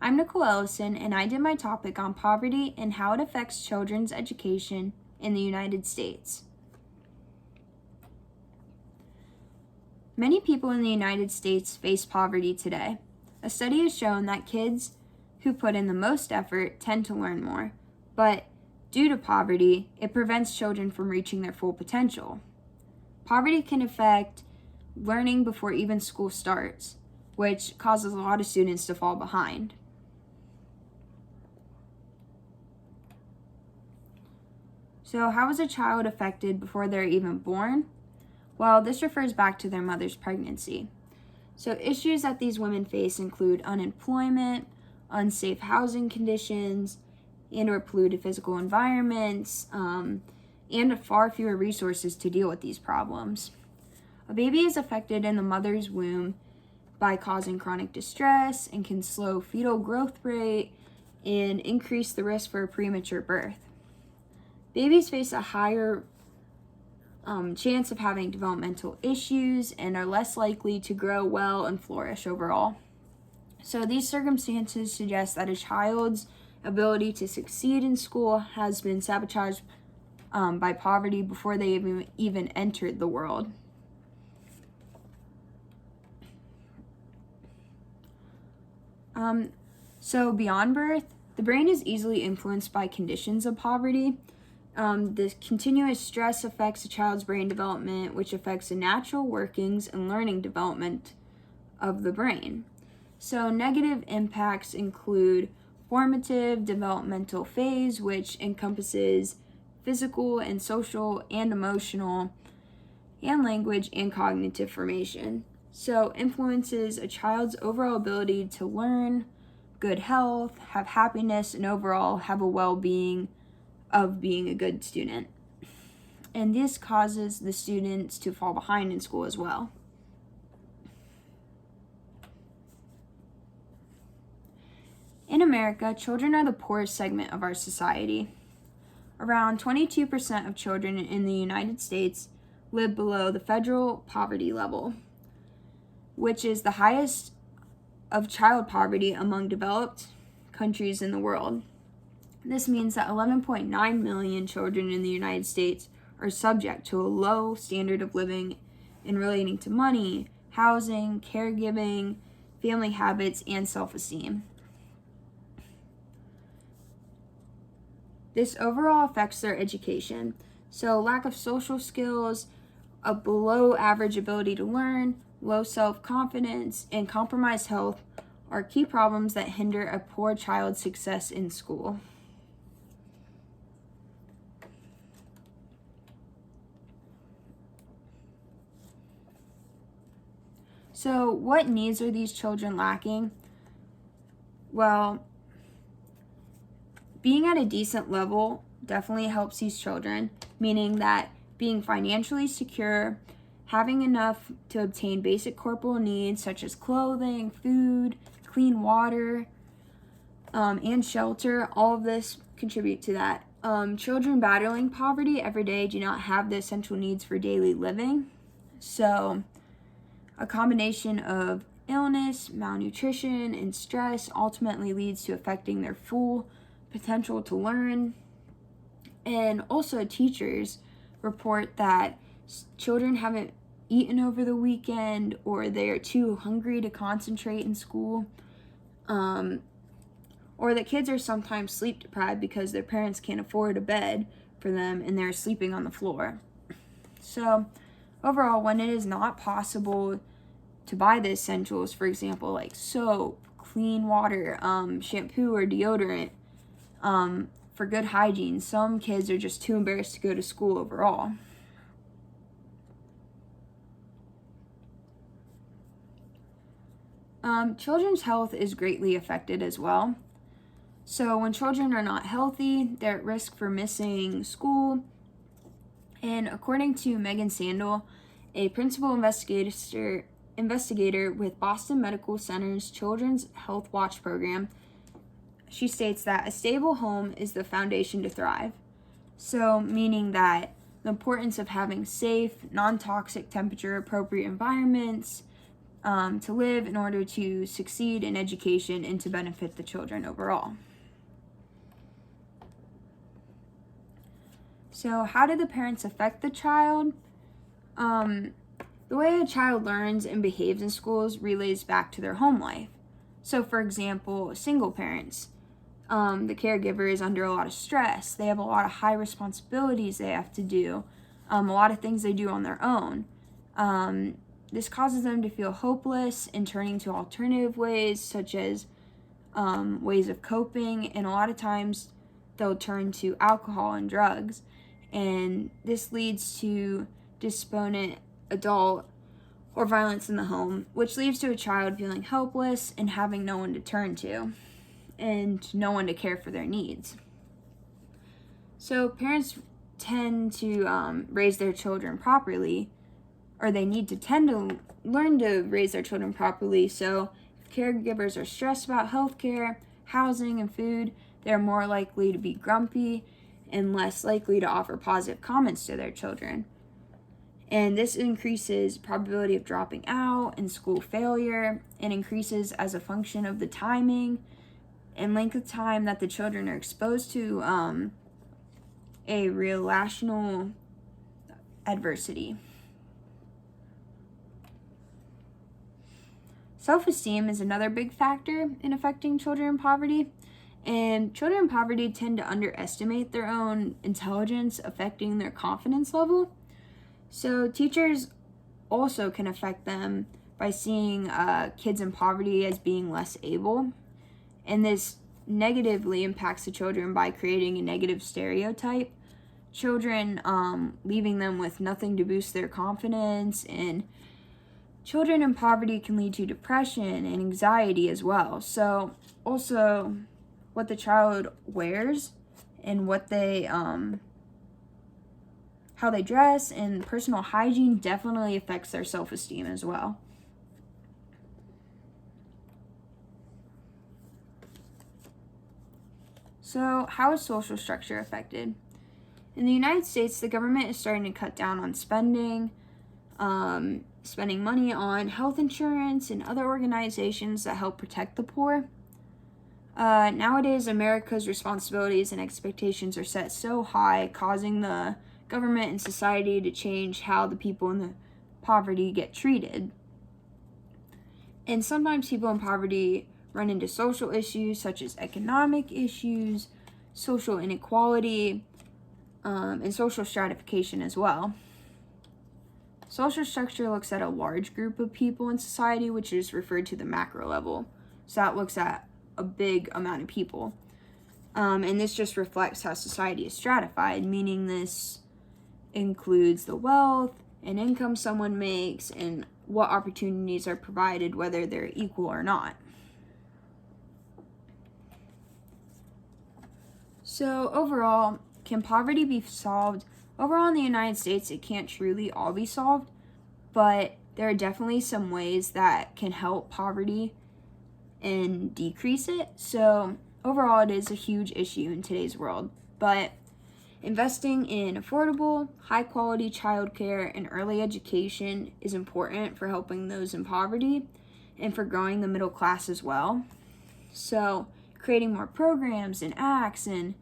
I'm Nichol Ellison, and I did my topic on poverty and how it affects children's education in the United States. Many people in the United States face poverty today. A study has shown that kids who put in the most effort tend to learn more, but due to poverty, it prevents children from reaching their full potential. Poverty can affect learning before even school starts, which causes a lot of students to fall behind. So, how is a child affected before they're even born? Well, this refers back to their mother's pregnancy. So, issues that these women face include unemployment, unsafe housing conditions, and/or polluted physical environments, and far fewer resources to deal with these problems. A baby is affected in the mother's womb by causing chronic distress and can slow fetal growth rate and increase the risk for a premature birth. Babies face a higher chance of having developmental issues and are less likely to grow well and flourish overall. So these circumstances suggest that a child's ability to succeed in school has been sabotaged by poverty before they even entered the world. So beyond birth, the brain is easily influenced by conditions of poverty. The continuous stress affects a child's brain development, which affects the natural workings and learning development of the brain. So negative impacts include formative developmental phase, which encompasses physical and social and emotional and language and cognitive formation. So influences a child's overall ability to learn, good health, have happiness, and overall have a well-being of being a good student. And this causes the students to fall behind in school as well. In America, children are the poorest segment of our society. Around 22% of children in the United States live below the federal poverty level, which is the highest of child poverty among developed countries in the world. This means that 11.9 million children in the United States are subject to a low standard of living in relating to money, housing, caregiving, family habits, and self-esteem. This overall affects their education. So lack of social skills, a below average ability to learn, low self-confidence, and compromised health are key problems that hinder a poor child's success in school. So, what needs are these children lacking? Well, being at a decent level definitely helps these children, meaning that being financially secure, having enough to obtain basic corporal needs such as clothing, food, clean water, and shelter, all of this contribute to that. Children battling poverty every day do not have the essential needs for daily living. So, a combination of illness, malnutrition, and stress ultimately leads to affecting their full potential to learn. And also, teachers report that children haven't eaten over the weekend, or they are too hungry to concentrate in school, or that kids are sometimes sleep deprived because their parents can't afford a bed for them and they're sleeping on the floor. So overall, when it is not possible to buy the essentials, for example, like soap, clean water, shampoo, or deodorant, for good hygiene, some kids are just too embarrassed to go to school overall. Children's health is greatly affected as well. So when children are not healthy, they're at risk for missing school. And according to Megan Sandel, a principal investigator with Boston Medical Center's Children's Health Watch program, she states that a stable home is the foundation to thrive. So meaning that the importance of having safe, non-toxic, temperature-appropriate environments, to live in order to succeed in education and to benefit the children overall. So how do the parents affect the child? The way a child learns and behaves in schools relates back to their home life. So for example, single parents, the caregiver is under a lot of stress. They have a lot of high responsibilities they have to do, a lot of things they do on their own. This causes them to feel hopeless and turning to alternative ways, such as ways of coping, and a lot of times they'll turn to alcohol and drugs. And this leads to dysphonic adult or violence in the home, which leads to a child feeling helpless and having no one to turn to and no one to care for their needs. So parents tend to raise their children properly, or they need to tend to learn to raise their children properly. So if caregivers are stressed about healthcare, housing, and food, they're more likely to be grumpy and less likely to offer positive comments to their children. And this increases probability of dropping out and school failure, and increases as a function of the timing and length of time that the children are exposed to a relational adversity. Self-esteem is another big factor in affecting children in poverty. And children in poverty tend to underestimate their own intelligence, affecting their confidence level. So teachers also can affect them by seeing kids in poverty as being less able. And this negatively impacts the children by creating a negative stereotype. Children leaving them with nothing to boost their confidence, and children in poverty can lead to depression and anxiety as well. So also what the child wears and what they how they dress and personal hygiene definitely affects their self-esteem as well. So how is social structure affected? In the United States, the government is starting to cut down on spending money on health insurance and other organizations that help protect the poor. Nowadays, America's responsibilities and expectations are set so high, causing the government and society to change how the people in the poverty get treated. And sometimes people in poverty run into social issues such as economic issues, social inequality, and social stratification as well. Social structure looks at a large group of people in society, which is referred to the macro level. So that looks at a big amount of people. And this just reflects how society is stratified, meaning this includes the wealth and income someone makes and what opportunities are provided, whether they're equal or not. So overall, can poverty be solved? Overall in the United States, it can't truly all be solved, but there are definitely some ways that can help poverty and decrease it. So overall, it is a huge issue in today's world, but investing in affordable, high-quality childcare and early education is important for helping those in poverty and for growing the middle class as well. So creating more programs and acts and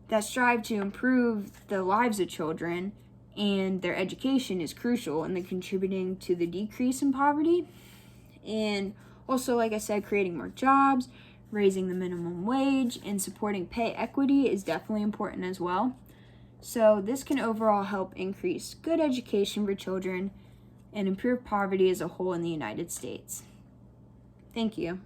that strive to improve the lives of children and their education is crucial in the contributing to the decrease in poverty. And also, like I said, creating more jobs, raising the minimum wage, and supporting pay equity is definitely important as well. So this can overall help increase good education for children and improve poverty as a whole in the United States. Thank you.